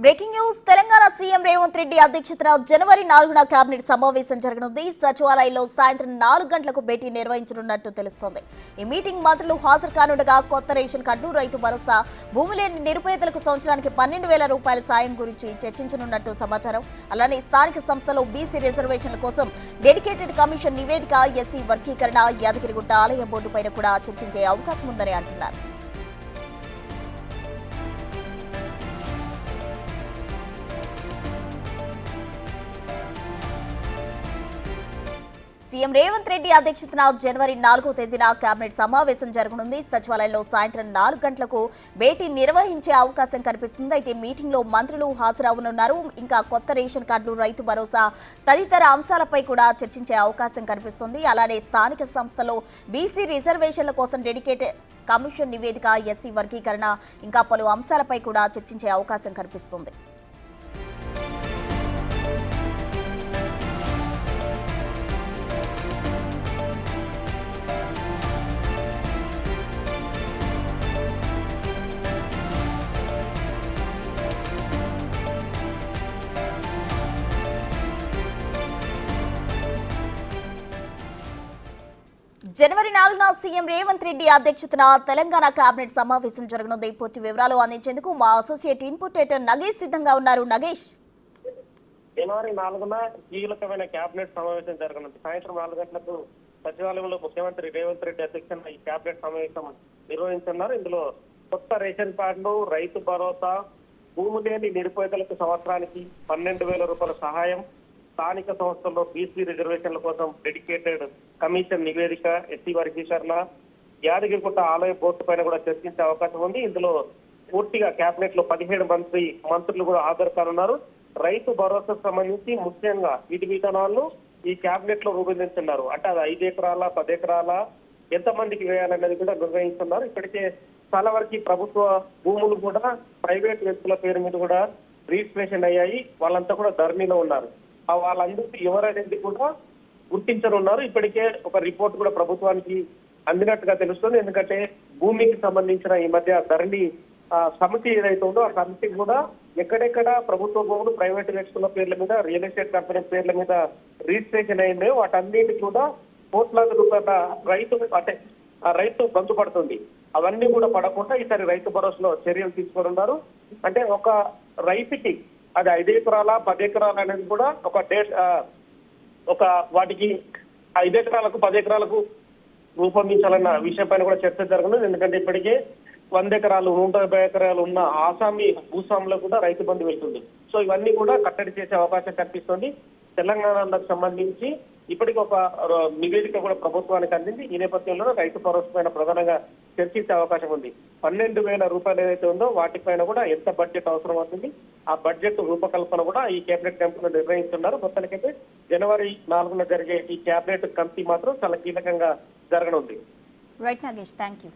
Breaking news Telangana CM Revanth Reddy అధ్యక్షతన జనవరి 4న cabinet సమావేశం జరగనుంది. సచివాలయంలో సాయంత్రం 4 గంటలకు భేటీ నిర్వహించనున్నట్టు తెలుస్తోంది. ఈ మీటింగ్ మంత్రులు హాజరు కానుండగా కొత్త రేషన్ కార్డులు, రైతు భరోసా, భూమి లేని నిరుపేదలకు సంవత్సరానికి 12,000 రూపాయల సాయం గురించి చర్చించనున్నట్టు సమాచారం. అలానే స్థానిక సంస్థలో బీసీ రిజర్వేషన్ల కోసం డెడికేటెడ్ కమిషన్ నివేదిక, ఎస్సీ వర్గీకరణ, యాదగిరిగుట్ట ఆలయ బోర్డుపైన కూడా చర్చించే అవకాశం ఉందని అంటున్నారు. సీఎం రేవంత్ రెడ్డి అధ్యక్షతన జనవరి 4వ తేదీన కేబినెట్ సమావేశం జరగనుంది. సచివాలయంలో సాయంత్రం 4 గంటలకు భేటీ నిర్వహించే అవకాశం కనిపిస్తుంది. అయితే మీటింగ్ లో మంత్రులు హాజరవనున్నారు. ఇంకా కొత్త రేషన్ కార్డులు, రైతు భరోసా తదితర అంశాలపై కూడా చర్చించే అవకాశం కనిపిస్తుంది. అలానే స్థానిక సంస్థలో బీసీ రిజర్వేషన్ల కోసం డెడికేటెడ్ కమిషన్ నివేదిక, ఎస్సీ వర్గీకరణ, ఇంకా పలు అంశాలపై కూడా చర్చించే అవకాశం కనిపిస్తుంది. జనవరి 4న సీఎం రేవంత్ రెడ్డి అధ్యక్షతన తెలంగాణ కేబినెట్ సమావేశం జరగనుంది. పూర్తి వివరాలు అందించేందుకు మా అసోసియేట్ ఇన్పుట్ ఎడిటర్ నగేష్ సిద్ధంగా ఉన్నారు. నగేష్, జనవరి 4న కీలకమైన కేబినెట్ సమావేశం జరగనుంది. సాయంత్రం 4 గంటలకు సచివాలయంలో ముఖ్యమంత్రి రేవంత్ రెడ్డి అధ్యక్షతన ఈ కేబినెట్ సమావేశం నిర్వహించున్నారు. ఇందులో కొత్త రేషన్ కార్డులు, రైతు భరోసా, భూమి లేని నిరుపేదలకు సంవత్సరానికి 12,000 రూపాయల సహాయం, స్థానిక సంస్థల్లో బీసీ రిజర్వేషన్ల కోసం డెడికేటెడ్ కమిషన్ నివేదిక, ఎస్సీ వర్గీకరణ, యాదగిరిగుట్ట ఆలయ బోర్డు పైన కూడా చర్చించే అవకాశం ఉంది. ఇందులో పూర్తిగా కేబినెట్ లో 17 మంత్రులు కూడా హాజరు కానున్నారు. రైతు భరోసాకు సంబంధించి ముఖ్యంగా వీటి విధానాలను ఈ కేబినెట్ లో రూపొందించున్నారు. అంటే అది 5 ఎకరాల 10 ఎకరాల ఎంతమందికి వేయాలనేది కూడా నిర్ణయిస్తున్నారు. ఇప్పటికే చాలా వరకు ప్రభుత్వ భూములు కూడా ప్రైవేట్ వ్యక్తుల పేరు మీద కూడా రిజిస్ట్రేషన్ అయ్యాయి. వాళ్ళంతా కూడా ధరణిలో ఉన్నారు. వాళ్ళందరికీ ఎవరనేది కూడా గుర్తించనున్నారు. ఇప్పటికే ఒక రిపోర్ట్ కూడా ప్రభుత్వానికి అందినట్టుగా తెలుస్తుంది. ఎందుకంటే భూమికి సంబంధించిన ఈ మధ్య ధరణి సమితి ఏదైతే ఉందో ఆ సమితి కూడా ఎక్కడెక్కడ ప్రభుత్వ భూములు ప్రైవేట్ వ్యక్తుల పేర్ల మీద, రియల్ ఎస్టేట్ కంపెనీ పేర్ల మీద రిజిస్ట్రేషన్ అయిందో వాటన్నిటి కూడా కోట్లాది రూపాయల రైతు బంధు పడుతుంది. అవన్నీ కూడా పడకుండా ఈసారి రైతు భరోసాలో చర్యలు తీసుకోనున్నారు. అంటే ఒక రైతుకి అది 5 ఎకరాల 10 ఎకరాలు అనేది కూడా ఒక వాటికి 5 ఎకరాలకు 10 ఎకరాలకు రూపొందించాలన్న విషయం పైన కూడా చర్చ జరగనుంది. ఎందుకంటే ఇప్పటికే 100 ఎకరాలు 150 ఎకరాలు ఉన్న ఆసామి భూస్వాములకు కూడా రైతు బంధు వెళ్తుంది. సో ఇవన్నీ కూడా కట్టడి చేసే అవకాశం కనిపిస్తుంది. తెలంగాణకు సంబంధించి ఇప్పటికి ఒక నివేదిక కూడా ప్రభుత్వానికి అందింది. ఈ నేపథ్యంలో రైతు భరోసా పైన ప్రధానంగా చర్చించే అవకాశం ఉంది. 12,000 రూపాయలు ఏదైతే ఉందో వాటిపైన కూడా ఎంత బడ్జెట్ అవసరం అవుతుంది, ఆ బడ్జెట్ రూపకల్పన కూడా ఈ కేబినెట్ కమిటీలో నిర్ణయిస్తున్నారు. మొత్తానికైతే జనవరి 4న జరిగే ఈ కేబినెట్ కమిటీ మాత్రం చాలా కీలకంగా జరగనుంది. Right Nagesh, thank you.